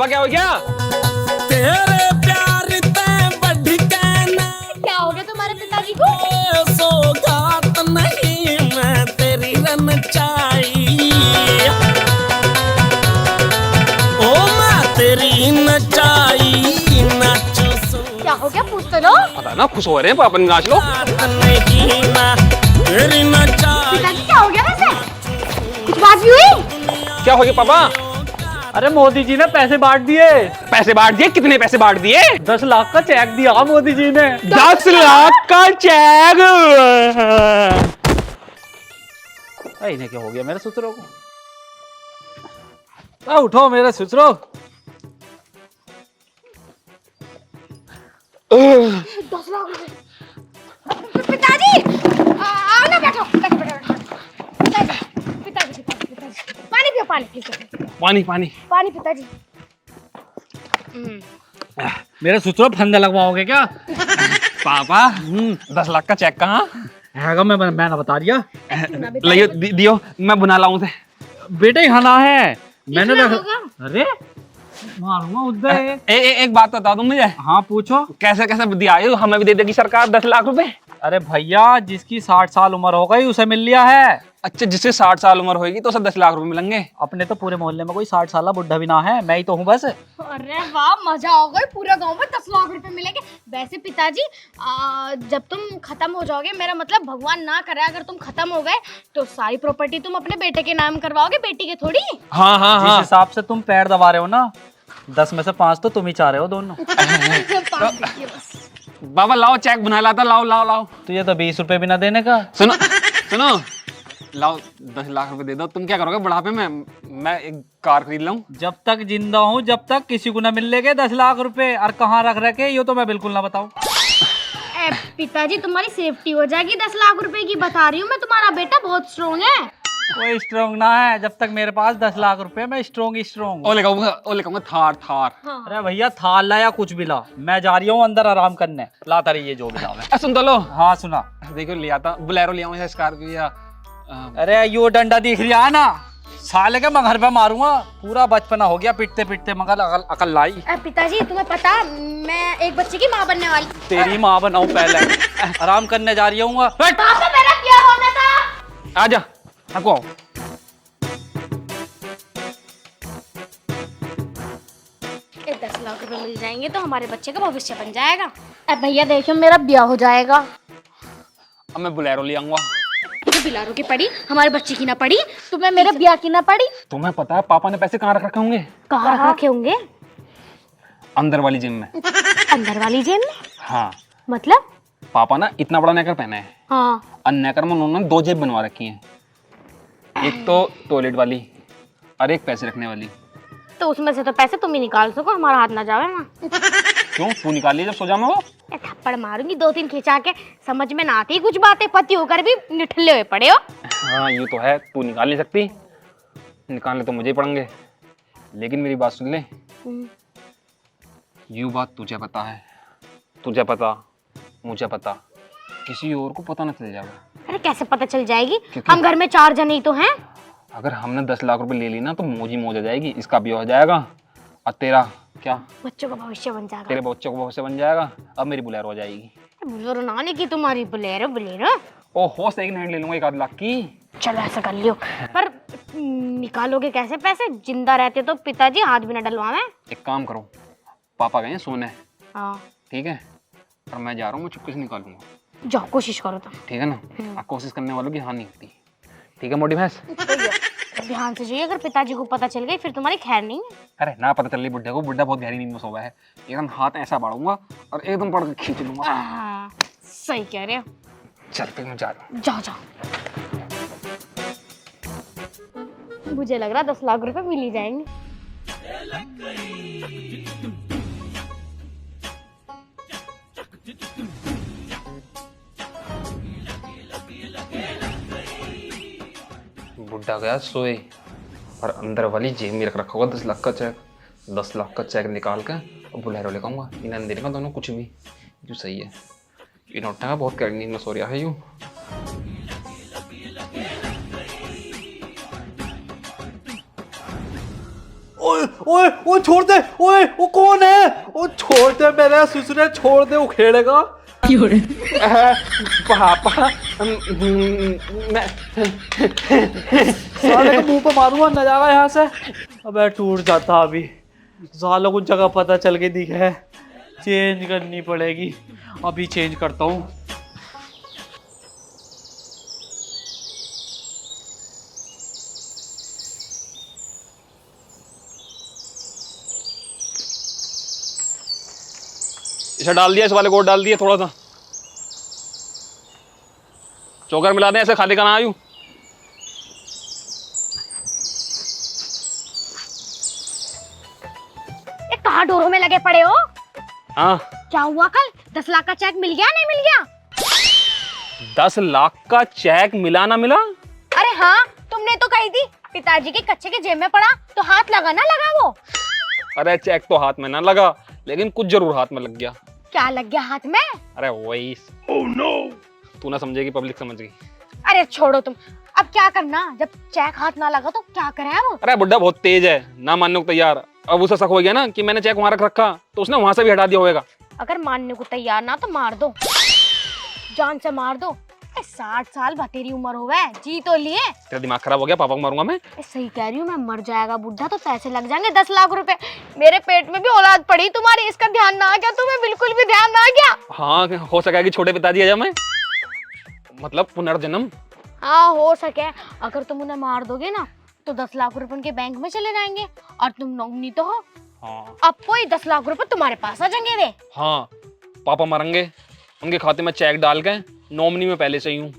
क्या हो गया? तेरे प्यार ते बढ़ के ना क्या हो गया तुम्हारे पिताजी को? सौगात नहीं मैं तेरी रनचाई, ओ मैं तेरी नचाई नाचू क्या हो गया पूछ तो लो। पता ना, खुश हो रहे हैं पापा, नाच लो। नहीं मैं तेरी नचाई। पिताजी क्या हो गया वैसे? कुछ बात भी हुई? क्या हो गया पापा? अरे मोदी जी ने पैसे बांट दिए। पैसे बांट दिए? कितने पैसे बांट दिए? 10 लाख का चेक दिया मोदी जी ने। 10 लाख का चेक। इन्हें क्या हो गया मेरे ससुरों को? उठो मेरे ससुरो। 10 लाख रुपए। पिताजी आओ ना, बैठो बैठो बैठो। पिताजी पिताजी पिताजी पानी पियो, पानी पियो, पानी पानी। पानी पिताजी। मेरे ससुरो फंदे लगवाओगे क्या? पापा 10 लाख का चेक कहाँ? हैगा, मैंने बता दिया। लियो दियो, मैं बुना लाऊं से। बेटे खाना है मैंने कितना रख। होगा? अरे मारूंगा उधर। एक बात बता दो मुझे, हाँ पूछो। कैसे कैसे दिया है? हमें भी दे देगी सरकार 10 लाख रुपए? अरे भैया, जिसकी 60 साल उम्र हो गई उसे मिल लिया है। अच्छा, जिससे 60 साल उम्र होगी तो उसे 10 लाख रुपए मिलेंगे? अपने तो पूरे मोहल्ले में कोई 60 साल बुढ़ा भी ना है, मैं ही तो हूँ बस। अरे वाह, मजा आ गया, पूरे गांव में 10 लाख रुपए मिलेंगे। वैसे पिताजी जब तुम खत्म हो जाओगे, मेरा मतलब भगवान ना करे अगर तुम खत्म हो गए, तो सारी प्रॉपर्टी तुम अपने बेटे के नाम करवाओगे, बेटी के थोड़ी। हाँ हाँ जिस हाँ। हिसाब से तुम पैर दबा रहे हो ना, 10 में से 5 तो तुम ही चाह रहे हो दोनों। बाबा लाओ, चेक बना लाता, लाओ लाओ लाओ। तो ये तो 20 रुपए भी ना देने का। सुनो सुनो, लाओ 10 लाख रुपए दे दो। तुम क्या करोगे बुढ़ापे में? मैं एक कार खरीद लूं। जब तक जिंदा हूँ, जब तक किसी को ना मिल लेगे 10 लाख रुपए, और कहाँ रख रखे ये तो मैं बिल्कुल ना बताऊं। पिताजी तुम्हारी सेफ्टी हो जाएगी, 10 लाख रुपए की बता रही हूँ मैं, तुम्हारा बेटा बहुत स्ट्रोंग है। कोई स्ट्रोंग ना है, जब तक मेरे पास 10 लाख रुपए मैं स्ट्रोंग ही स्ट्रोंग। ओ लेकर थार थार। अरे भैया, थाल ला या कुछ भी ला, मैं जा रही हूँ अंदर आराम करने। लाता रहिए जो भी लावे। सुन तो लो। हाँ सुना। देखो लिया था, बुलेरो लिया हूँ, स्कॉर्पियो या अरे यो डंडा दिख रहा है ना, साले के मैं घर पे मारूंगा। पूरा बचपना हो गया पिटते पिटते, मगर अकल लाई। पिताजी तुम्हें पता, मैं एक बच्चे की माँ बनने वाली। तेरी माँ बनाऊं पहले। आराम करने जा रही हूँ। पापा मेरा क्या होना था? आजा, आपको आओ। ये 10 लाख रुपए मिल जाएंगे तो हमारे बच्चे का भविष्य बन जाएगा। अब भैया देखो, मेरा ब्याह हो जाएगा। अब मैं बुलेरो ले आऊंगा। तो बिलारो की पड़ी, हमारे बच्चे की ना पड़ी, तुम्हें मेरे ब्याह की ना पड़ी। तुम्हें पता है पापा ने पैसे कहाँ रख रखे होंगे? कहाँ रख रखे होंगे? अंदर वाली जिम में। अंदर वाली जेब में? हाँ, मतलब? पापा ना इतना बड़ा नेकर पहने हैं, हाँ। और नेकर में उन्होंने 2 जेब बनवा रखी हैं। एक तो टॉयलेट वाली और एक पैसे रखने वाली। तो उसमें से तो पैसे तुम ही निकाल सको, हमारा हाथ ना जावे ना। क्यों? तू निकाल ली जब सो जाऊं मैं वो। थप्पड़ मारूंगी 2-3 खिंचा के, समझ में ना आती कुछ बातें, पति होकर भी निठल्ले हुए पड़े हो। हाँ ये तो है, तू निकाल नहीं सकती, निकालने तो मुझे ही पड़ेंगे। लेकिन मेरी बात सुन ले, यूँ बात तुझे पता है, तुझे पता, मुझे पता, किसी और को पता न चल जाएगा। अरे कैसे पता चल जाएगी? हम घर में 4 जन ही तो हैं। अगर हमने 10 लाख रुपए ले ली ना तो मौज ही मौज हो जाएगी। इसका भी हो जाएगा और तेरा क्या, बच्चों का भविष्य बन जाएगा। तेरे बच्चों को भविष्य बन जाएगा। अब मेरी बुलेरो हो जाएगी। बुलेरो नानी की तुम्हारी बुलेरो बुलेरो। ओहो, सेकंड हैंड ले लूंगा 1 आध लाख की। चलो ऐसा कर लियो, पर निकालोगे कैसे पैसे? जिंदा रहते तो पिताजी हाथ भी न डलवावे। एक काम करो, पापा गए हैं सोने, हाँ ठीक है, और मैं जा रहा हूँ, मैं चुपके से निकालूंगा। जाओ, कोशिश करो तुम। ठीक है ना? और कोशिश करने वालों की हार नहीं होती। ठीक है मोटी भैंस? ध्यान से जाइए, अगर पिताजी को पता चल गई फिर तुम्हारी खैर नहीं है। अरे ना पता चल रही बुड्ढे को, बुड्ढा बहुत गहरी नींद में सोया है। एकदम हाथ ऐसा बढ़ाऊंगा और एकदम पड़ के खींच लूंगा। सही कह रहे हो। चल फिर मैं जा रहा हूँ। जाओ जाओ। मुझे लग रहा 10 लाख रुपए मिल ही जाएंगे। बुड्ढा गया सोए और अंदर वाली जेब में रख रखा होगा 10 लाख का चेक। 10 लाख का चेक निकाल कर और बुलेरो लेकर आऊंगा। इन्हें नहीं देगा दोनों कुछ भी। जो सही है, ये नोटा का बहुत गहरी नींद में सो रहा है यूँ। ओए ओए ओए ओए छोड़ दे, ओए वो कौन है? ओ छोड़ दे मेरे ससुरे, छोड़ दे, उखेड़ेगा। पापा मैं साले को मुंह पे मारूंगा, न जाएगा यहाँ से। अबे टूट जाता अभी। सालों को जगह पता चल गई दिख है, चेंज करनी पड़ेगी। अभी चेंज करता हूँ। इसे डाल दिया, इस वाले को डाल दिया थोड़ा सा। चोकर मिला दें, ऐसे खाली का ना आयु। ये कहाँ ढोरों में लगे पड़े हो? हाँ, क्या हुआ कल? 10 लाख का चेक मिल गया नहीं मिल गया? 10 लाख का चेक मिला ना मिला? अरे हाँ, तुमने तो कही थी पिताजी के कच्चे के जेब में पड़ा तो हाथ लगा ना लगा वो। अरे चेक तो हाथ में ना लगा, लेकिन कुछ जरूर हाथ में लग गया। क्या लग गया हाथ में? अरे वही। ओह नो, तू ना समझेगी, पब्लिक समझ गई। अरे छोड़ो तुम, अब क्या करना? जब चेक हाथ ना लगा तो क्या करें अब? अरे बुड्ढा बहुत तेज है, ना मानने को तैयार। अब उसे शक हो गया ना कि मैंने चेक वहां रख रखा, तो उसने वहां से भी हटा दिया होगा। अगर मानने को तैयार ना तो मार दो, जान से मार दो। 60 साल बतेरी उम्र हो गए, जी तो लिए। तेरा दिमाग खराब हो गया, पापा को मारूंगा मैं। सही कह रही हूँ मैं, मर जाएगा बुढ़ा तो पैसे लग जाएंगे 10 लाख रुपए। मेरे पेट में भी औलाद पड़ी तुम्हारी, इसका ध्यान ना आ गया तुम्हें? बिल्कुल भी ध्यान ना आ गया। हाँ, हो सका कि छोटे पिताजी आ जाऊं मैं, मतलब पुनर्जन्म। हाँ हो सके। अगर तुम उन्हें मार दोगे ना तो 10 लाख रुपए उनके बैंक में चले जाएंगे, और तुम नॉमिनी तो हो। हाँ, अब कोई 10 लाख रुपए तुम्हारे पास आ जाएंगे वे। हाँ, पापा मरेंगे, उनके खाते में चेक डाल के नॉमिनी में पहले से ही हूँ,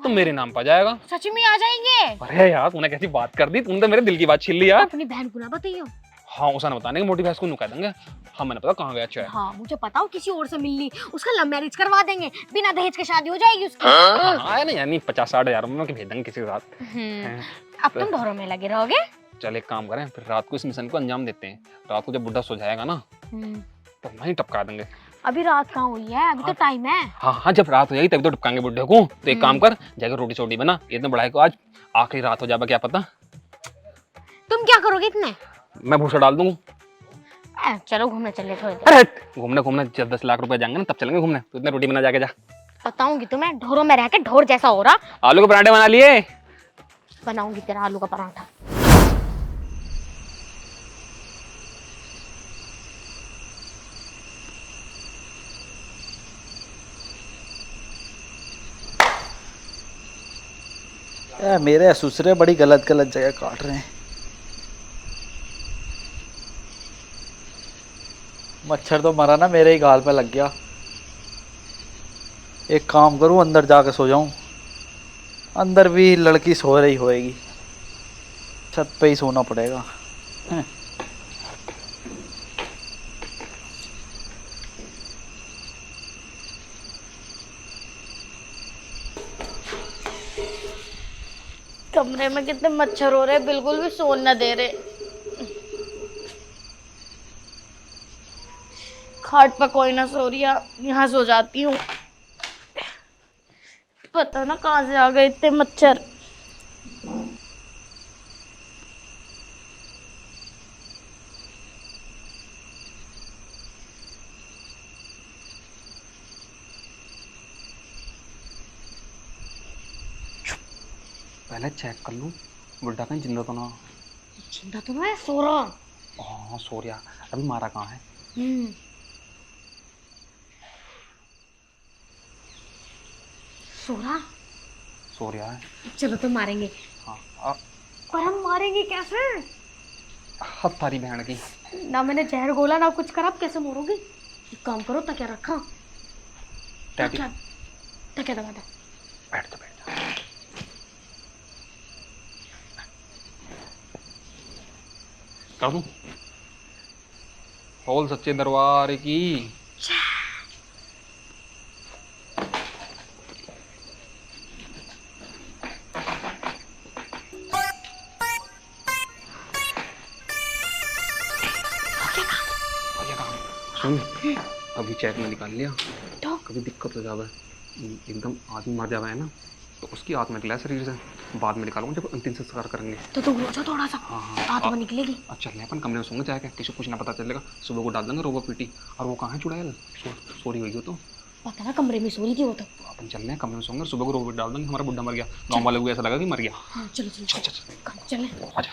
तो मेरे नाम पर जाएगा। सच में आ जाएंगे? अरे यार, तूने कैसी बात कर दी, तूने तो मेरे दिल की बात छीन ली यार। अपनी बहन को ना बताइयो। हाँ, उसे ना बताने की, मोटी भैंस को नु कह देंगे। हाँ, मैंने पता कहाँ गया चेक। हाँ मुझे पता हो, किसी और से मिल ली, उसका लव मैरिज करवा देंगे, बिना दहेज के शादी हो जाएगी उसकी। हाँ, नहीं यानी 50-60 हजार में भेज देंगे किसी के साथ। अब तुम ढोरों में लगे रहोगे। चल एक काम करें, फिर रात को इस मिशन को अंजाम देते हैं। रात को जब बुढ़ा सो जाएगा ना, तो वहीं टपका देंगे। अभी रात कहाँ हुई है? अभी तो टाइम है। हाँ हाँ, जब रात हो जाएगी तभी तो टपकाएंगे बुढ़े को। तो एक काम कर, जाकर रोटी छोटी बना, इतने बढ़ाई को आज आखिरी रात हो जाएगा, क्या पता। तुम क्या करोगे इतने? मैं भूसा डाल दूंगा। चलो घूमने चले थोड़ी देर। अरे घूमने घूमने जब 10 लाख रुपए जाएंगे ना, तब चलेंगे घूमने। तो इतने रोटी बना जाके जा। बताऊंगी तुम्हें, ढोरों में रह के ढोर जैसा हो रहा। आलू के पराठे बना लिए? बनाऊंगी तेरा आलू का पराठा। मेरे ससुरे बड़ी गलत गलत जगह काट रहे हैं। मच्छर तो मरा ना, मेरे ही गाल पे लग गया। एक काम करूं, अंदर जाके सो जाऊं। अंदर भी लड़की सो रही होएगी, छत पे ही सोना पड़ेगा। कमरे में कितने मच्छर हो रहे, बिल्कुल भी सोने न दे रहे। खाट पर कोई ना सो रही, यहाँ सो जाती हूँ। पता ना कहाँ से आ गए इतने मच्छर। पहले चेक कर लूं, बुढ़ा कहीं जिंदा तो ना। जिंदा तो ना है, सो रहा। हाँ, सो रहा। अभी मारा कहाँ है? सो रहा। सो रहा है। चलो तो मारेंगे। हाँ, पर हम मारेंगे कैसे? हफ्तारी बहन की। ना मैंने जहर घोला ना कुछ करा, अब कैसे मरोगे? एक काम करो, तकिया रखा। तकिया दबा दो। बैठ जा। कर दूं? खोल सच्चे दरबार की। सुन, अभी चेक में निकाल लिया तो कभी दिक्कत हो जावे, एकदम आदमी मर जावे है ना, तो उसकी आत्मा निकला शरीर से। बाद में निकालूंगा जब अंतिम संस्कार करेंगे। तो तुम रोजो थोड़ा सा हाँ। आत्मा निकलेगी। अब चल रहे अपन कमरे में सोंगे जाके, किसी को कुछ ना पता चलेगा, सुबह को डाल देंगे रोबो पीटी। और वो कहाँ है चुड़ैल? सोरी हुई हो तो पता ना कमरे में सो रही थी वो तो। अपन चल रहे हैं कमरे में सोंगे, सुबह को रोबो डाल देंगे, हमारा बुड्ढा मर गया, गाँव वाले को ऐसा लगा कि मर गया। हाँ चलो चलो चल चल चले। आजा।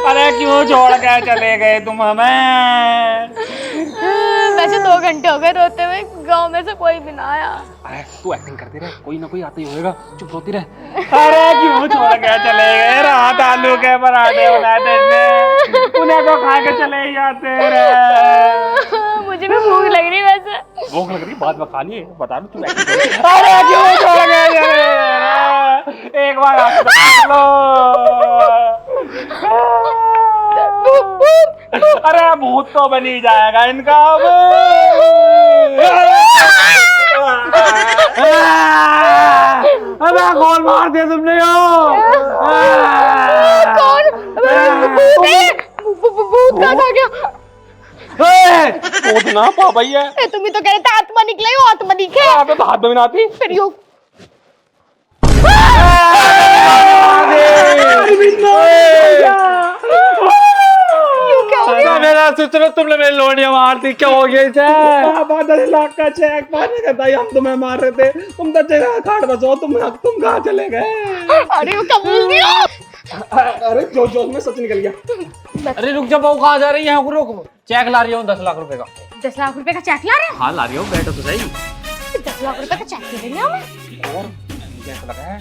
अरे क्यों छोड़ के चले गए तुम हमें? वैसे 2 घंटे हो गए रोते हुए, गांव में से कोई भी ना आया। अरे तू एक्टिंग करती रहे, कोई ना कोई आता ही होएगा, चुप रोती रहे। अरे क्यों छोड़ के चले गए? रात आलू के पराठे बनाए थे, उन्हें तो खा के चले जाते रहे। मुझे भी भूख लग रही वैसे। भूख लग रही, बाद में खा लिए, बता दो तू एक्टिंग कर। अरे क्यों छोड़ के चले गए? एक बार आके देख लो। अरे भूत तो बनी जाएगा इनका अब। अबे कौन मार दिया तुमने भूत कहाँ आ गया? भूत ना पा भैया, तुम ही तो कह रहे थे आत्मा निकले हो, आत्मा दिखे। तो हाथ में भी ना आती। फिर यूं मेरा सोचो तुमने मेरी लोनिया मार दी, क्या हो गया? 10 लाख का चेक पाने का था, हम तुम्हें मार रहे थे, तुम तो जगह खाट बसो, तुम कहाँ चले गए? अरे वो कबूल नहीं हो। अरे जोश में सच निकल गया। अरे रुक जा बहू, कहाँ जा रही है? रुक, चेक ला रही हूँ 10 लाख रुपए का। 10 लाख रुपए का चेक ला रहे हैं? हाँ ला रही हूँ, बैठो तो सही। 10 लाख रुपए का चेक दे देंगे हमें। और ऐसा लगा है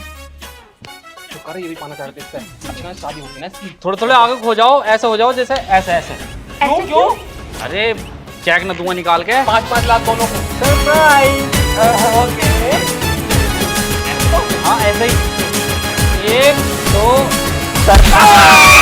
शुक्र है ये भी पाना चाहते थे, अच्छा शादी होती ना इसकी। थोड़े थोड़े आगे हो जाओ, ऐसे हो जाओ जैसे ऐसे ऐसे। ऐसे क्यों? अरे चेक न दूंगा निकाल के 5-5 लाख दोनों को। सरप्राइज। ओके हाँ ऐसे ही 1 2 सरप्राइज।